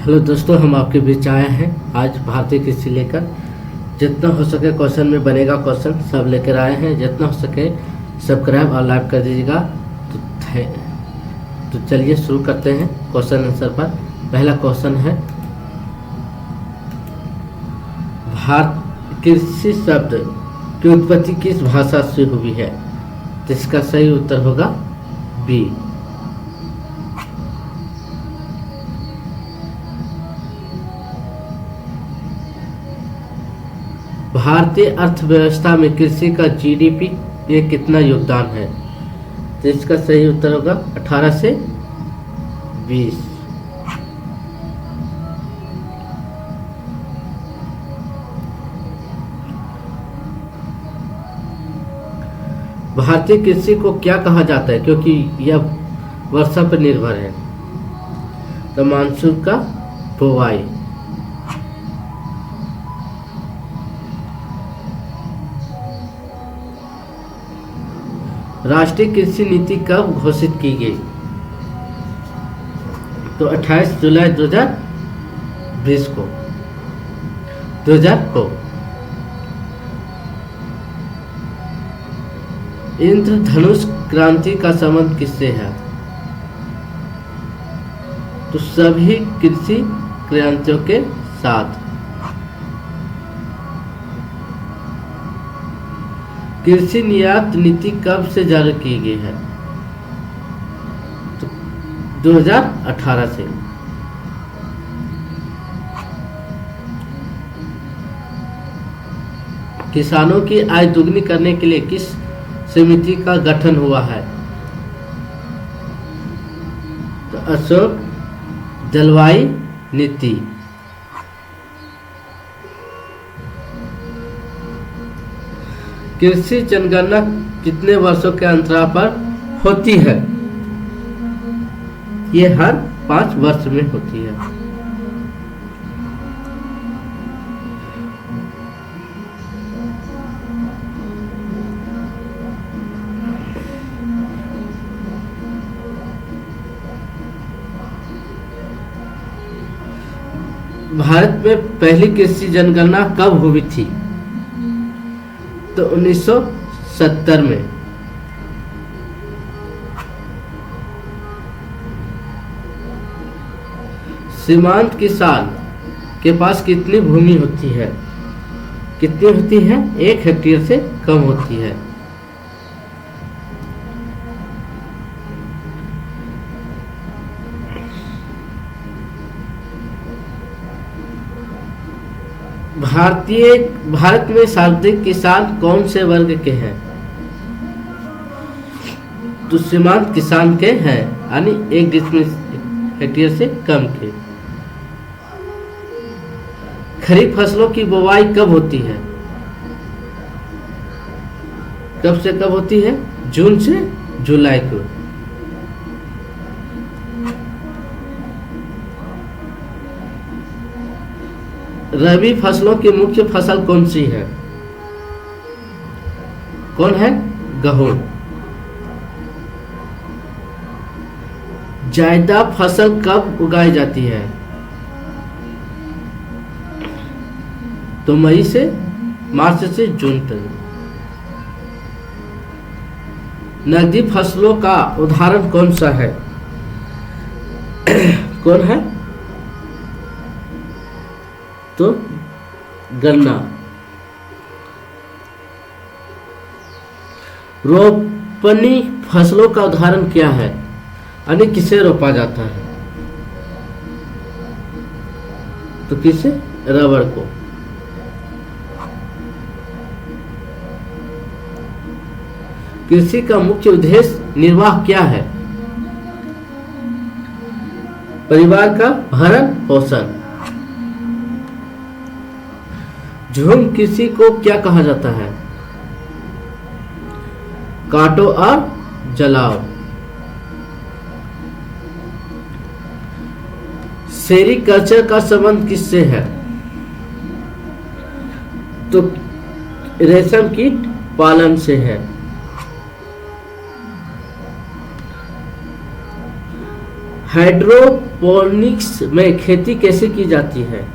Hello दोस्तों, हम आपके बीच आए हैं आज भारतीय कृषि लेकर। जितना हो सके क्वेश्चन में बनेगा, क्वेश्चन सब लेकर आए हैं। जितना हो सके सब्सक्राइब और लाइक कर दीजिएगा। तो चलिए शुरू करते हैं क्वेश्चन आंसर पर। पहला क्वेश्चन है, भारत कृषि शब्द की उत्पत्ति किस भाषा से हुई है? तो इसका सही उत्तर होगा बी। भारतीय अर्थव्यवस्था में कृषि का जीडीपी में कितना योगदान है? तो इसका सही उत्तर होगा 18 से 20। भारतीय कृषि को क्या कहा जाता है, क्योंकि यह वर्षा पर निर्भर है? तो मानसून का बुवाई। राष्ट्रीय कृषि नीति कब घोषित की गई? तो 28 जुलाई 2020 को। 2000 को। इंद्रधनुष क्रांति का संबंध किससे है? तो सभी कृषि क्रांतियों के साथ। कृषि निर्यात नीति कब से जारी की गई है? तो 2018 से। किसानों की आय दुगनी करने के लिए किस समिति का गठन हुआ है? तो अशोक जलवायु नीति। कृषि जनगणना कितने वर्षों के अंतराल पर होती है? ये हर 5 वर्ष में होती है। भारत में पहली कृषि जनगणना कब हुई थी? तो 1970 में। सीमांत किसान के पास कितनी भूमि होती है? कितनी होती है? 1 हेक्टेयर से कम होती है। भारत में सर्वाधिक किसान कौन से वर्ग के हैं? तो सीमांत किसान के हैं, यानी 1 हेक्टेयर से कम के। खरीफ फसलों की बुवाई कब होती है? कब से कब होती है? जून से जुलाई को। रबी फसलों की मुख्य फसल कौन सी है? कौन है? गेहूं। जायदा फसल कब उगाई जाती है? तो मई से मार्च से जून तक। नकदी फसलों का उदाहरण कौन सा है? कौन है? तो गन्ना। रोपनी फसलों का उदाहरण क्या है, यानी किसे रोपा जाता है? तो किसे? रबर को। कृषि का मुख्य उद्देश्य निर्वाह क्या है? परिवार का भरण पोषण। झूम कृषि को क्या कहा जाता है? काटो और जलाओ। सेरीकल्चर का संबंध किससे है? तो रेशम कीट पालन से है। हाइड्रोपोनिक्स में खेती कैसे की जाती है?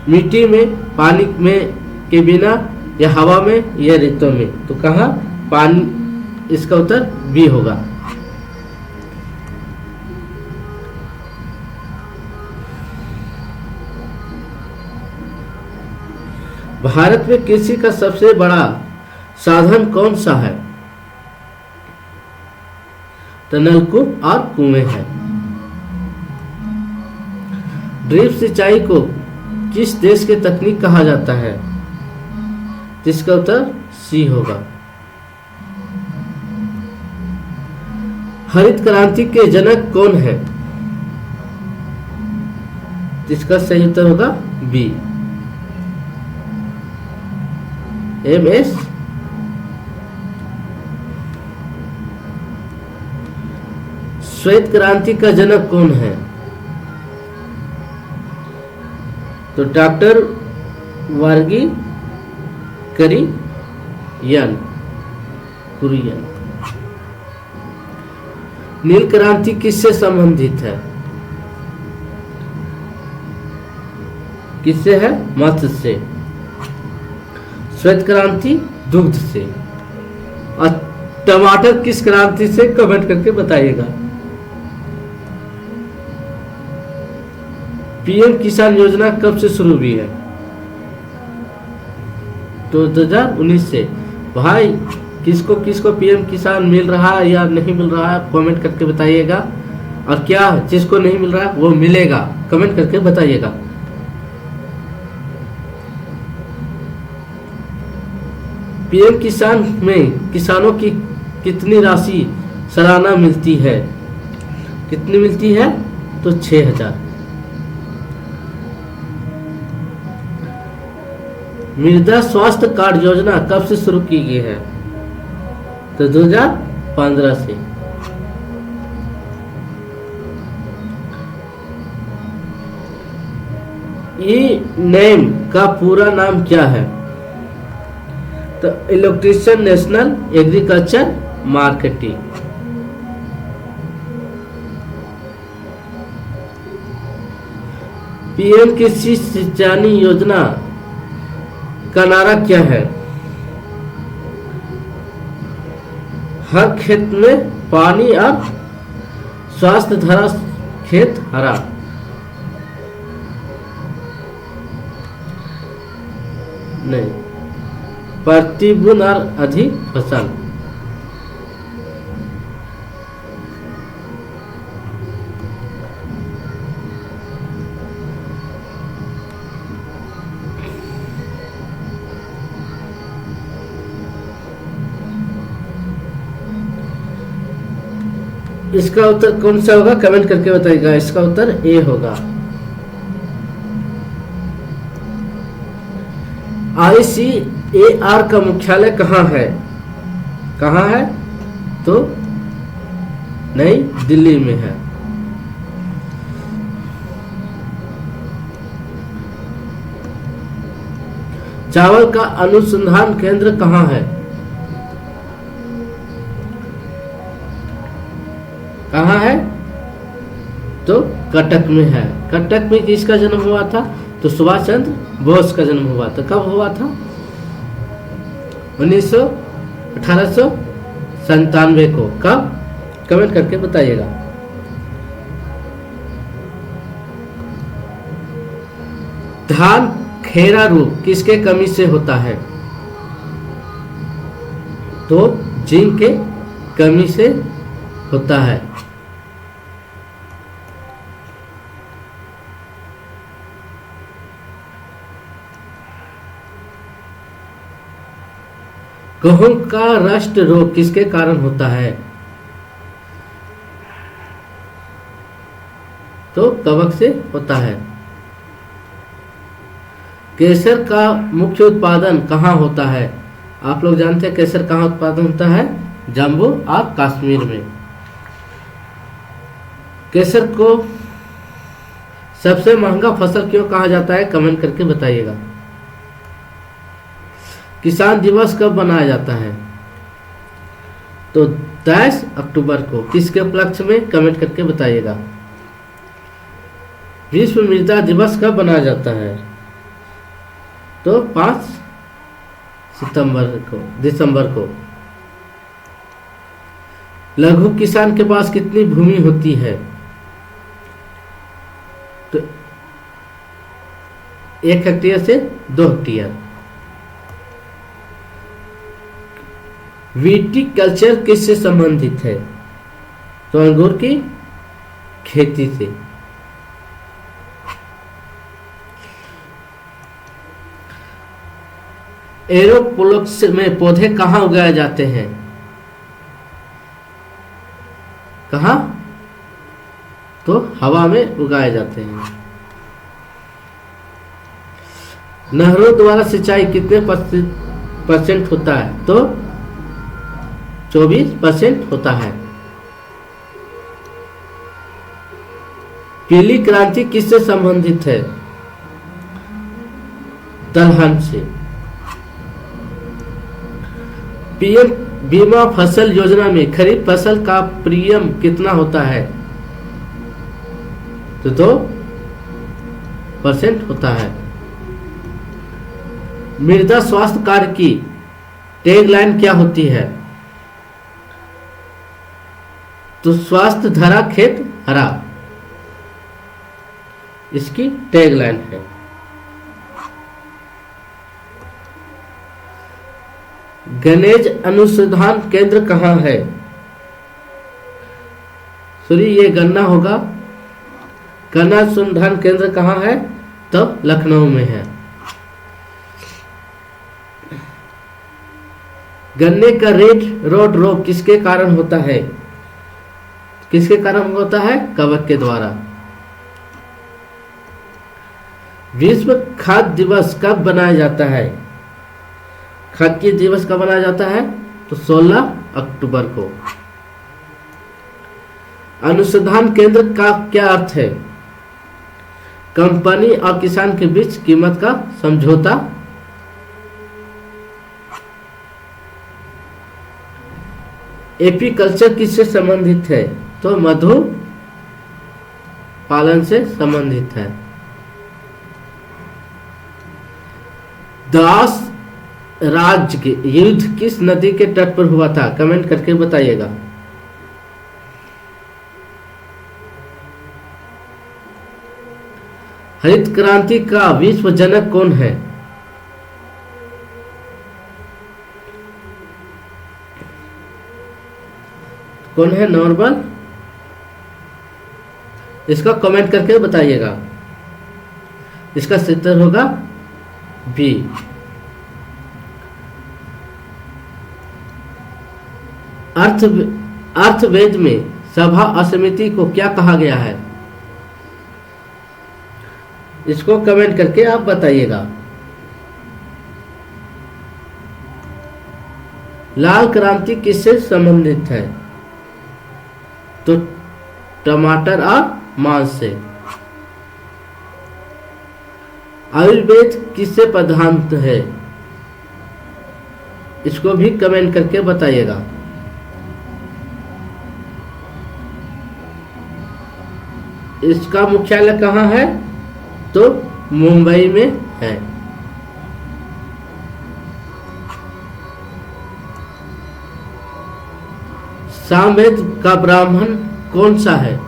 मिट्टी में, पानी में के बिना, या हवा में, या रेतों में? तो कहा पानी, इसका उत्तर बी होगा। भारत में कृषि का सबसे बड़ा साधन कौन सा है? तो नलकूप और कुएं हैं। ड्रिप सिंचाई को किस देश की तकनीक कहा जाता है? जिसका उत्तर सी होगा। हरित क्रांति के जनक कौन है? जिसका सही उत्तर होगा बी, MS। श्वेत क्रांति का जनक कौन है? तो डॉक्टर वर्गी कुरियन। नील क्रांति किससे संबंधित है? किससे है? मत्स्य से। श्वेत क्रांति दुग्ध से। और टमाटर किस क्रांति से? कमेंट करके बताइएगा। पीएम किसान योजना कब से शुरू हुई है? तो 2019 से। भाई किसको किसको पीएम किसान मिल रहा है या नहीं मिल रहा है, कमेंट करके बताइएगा। और क्या जिसको नहीं मिल रहा है वो मिलेगा, कमेंट करके बताइएगा। पीएम किसान में किसानों की कितनी राशि सालाना मिलती है? कितनी मिलती है? तो 6000। मृदा स्वास्थ्य कार्ड योजना कब से शुरू की गई है? तो 2015 से। ई नेम का पूरा नाम क्या है? तो electrician national agriculture marketing. PM कृषि सिंचाई योजना का नारा क्या है? हर खेत में पानी और स्वास्थ्य धरा खेत हरा। नहीं, प्रति बूंद और अधिक फसल। इसका उत्तर कौन सा होगा? कमेंट करके बताइएगा। इसका उत्तर ए होगा। ICAR का मुख्यालय कहाँ है? कहाँ है? तो नई दिल्ली में है। चावल का अनुसंधान केंद्र कहाँ है? कहाँ है? तो कटक में है। कटक में किसका जन्म हुआ था? तो सुभाष चंद्र बोस का जन्म हुआ था। कब हुआ था? 1897 को। कब? कमेंट करके बताइएगा। धान खेरा रोग किसके कमी से होता है? तो जिंक के कमी से होता है। गेहूं का रस्ट रोग किसके कारण होता है? तो कवक से होता है। केसर का मुख्य उत्पादन कहाँ होता है? आप लोग जानते हैं केसर कहाँ उत्पादन होता है? जम्मू और कश्मीर में। केसर को सबसे महंगा फसल क्यों कहा जाता है? कमेंट करके बताइएगा। किसान दिवस कब मनाया जाता है? तो 10 अक्टूबर को। किसके उपलक्ष्य में? कमेंट करके बताइएगा। विश्व मृदा दिवस कब मनाया जाता है? तो 5 दिसंबर को। लघु किसान के पास कितनी भूमि होती है? तो 1 हेक्टेयर से 2 हेक्टेयर। विटीकल्चर किससे संबंधित है? तो अंगूर की खेती से। एरोपोनिक्स में पौधे कहाँ उगाए जाते हैं? कहाँ? तो हवा में उगाए जाते हैं। नहरों द्वारा सिंचाई कितने परसेंट होता है? तो 24% होता है। पीली क्रांति किससे संबंधित है? दलहन से। पीएम बीमा फसल योजना में खरीफ फसल का प्रीमियम कितना होता है? तो 2% होता है। मृदा स्वास्थ्य कार्ड की टैगलाइन क्या होती है? तो स्वास्थ्य धरा खेत हरा, इसकी टैगलाइन है। गणेश अनुसंधान केंद्र कहाँ है? सॉरी, ये गन्ना होगा। गन्ना अनुसंधान केंद्र कहाँ है? तो लखनऊ में है। गन्ने का रेड रोड रोग किसके कारण होता है? किसके कारण होता है? कवक के द्वारा। विश्व खाद्य दिवस कब बनाया जाता है? खाद्य दिवस कब मनाया जाता है? तो 16 अक्टूबर को। अनुसंधान केंद्र का क्या अर्थ है? कंपनी और किसान के बीच कीमत का समझौता। एपीकल्चर किससे संबंधित है? तो मधु पालन से संबंधित है। दास राज्य के युद्ध किस नदी के तट पर हुआ था? कमेंट करके बताइएगा। हरित क्रांति का विश्व जनक कौन है? कौन है? नॉर्मल। इसका कमेंट करके बताइएगा। इसका उत्तर होगा बी। अर्थवेद में सभा और समिति को क्या कहा गया है? इसको कमेंट करके आप बताइएगा। लाल क्रांति किससे संबंधित है? तो टमाटर और मांस से। आयुर्वेद किससे प्रधान है? इसको भी कमेंट करके बताइएगा। इसका मुख्यालय कहाँ है? तो मुंबई में है। सामवेद का ब्राह्मण कौन सा है?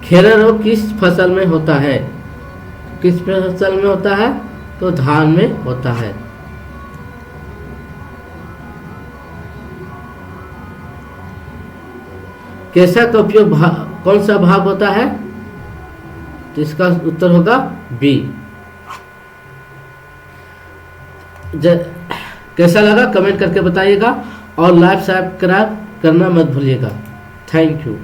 खेरा रोग किस फसल में होता है? किस फसल में होता है? तो धान में होता है। केसा का उपयोग कौन सा भाग होता है? तो इसका उत्तर होगा बी। कैसा लगा कमेंट करके बताइएगा और लाइक सब्सक्राइब करना मत भूलिएगा। Thank you.